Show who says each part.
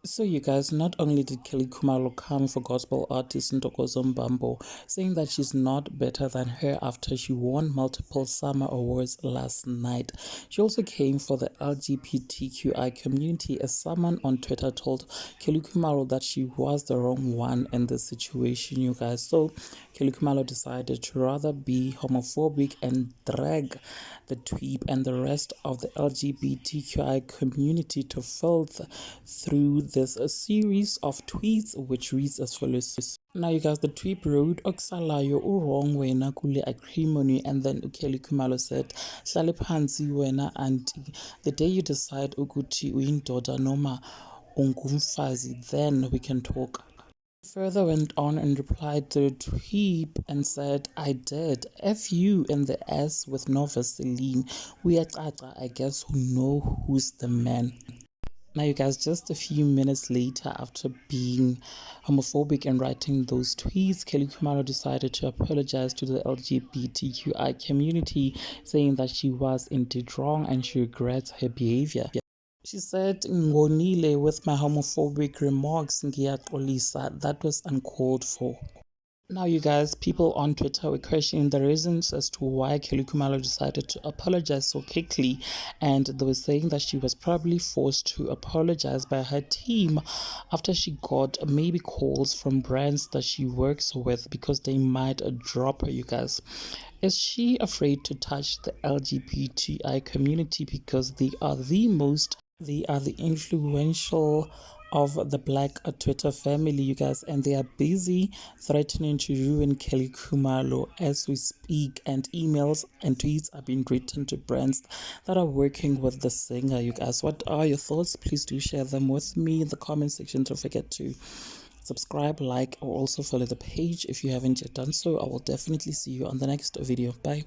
Speaker 1: So you guys, not only did Kelly Khumalo come for gospel artist Ntokozo Mbambo, saying that she's not better than her after she won multiple summer awards last night, she also came for the LGBTQI community, as someone on Twitter told Kelly Khumalo that she was the wrong one in this situation, you guys. So Kelly Khumalo decided to rather be homophobic and drag the tweep and the rest of the LGBTQI community to filth through this a series of tweets which reads as follows. Now you guys, the tweet wrote Oksalayo wrong wena kule acrimony, and then Kelly Khumalo said hlale phansi wena auntie, the day you decide ukuthi uyindoda noma ungumfazi, then we can talk. Further went on and replied to the tweet and said, I did. F you in the S with no Vaseline. We are I guess who know who's the man. Now, you guys, just a few minutes later, after being homophobic and writing those tweets, Kelly Khumalo decided to apologize to the LGBTQI community, saying that she was indeed wrong and she regrets her behavior. She said, Ngonile with my homophobic remarks, ngiyaxolisa, that was uncalled for. Now, you guys, people on Twitter were questioning the reasons as to why Kelly Khumalo decided to apologize so quickly, and they were saying that she was probably forced to apologize by her team after she got maybe calls from brands that she works with because they might drop her, you guys. Is she afraid to touch the LGBTI community because they are the influential of the Black Twitter family, you guys, and they are busy threatening to ruin Kelly Khumalo as we speak, and emails and tweets are being written to brands that are working with the singer, you guys. What are your thoughts? Please do share them with me in the comment section. Don't forget to subscribe, like, or also follow the page if you haven't yet done so. I will definitely see you on the next video. Bye.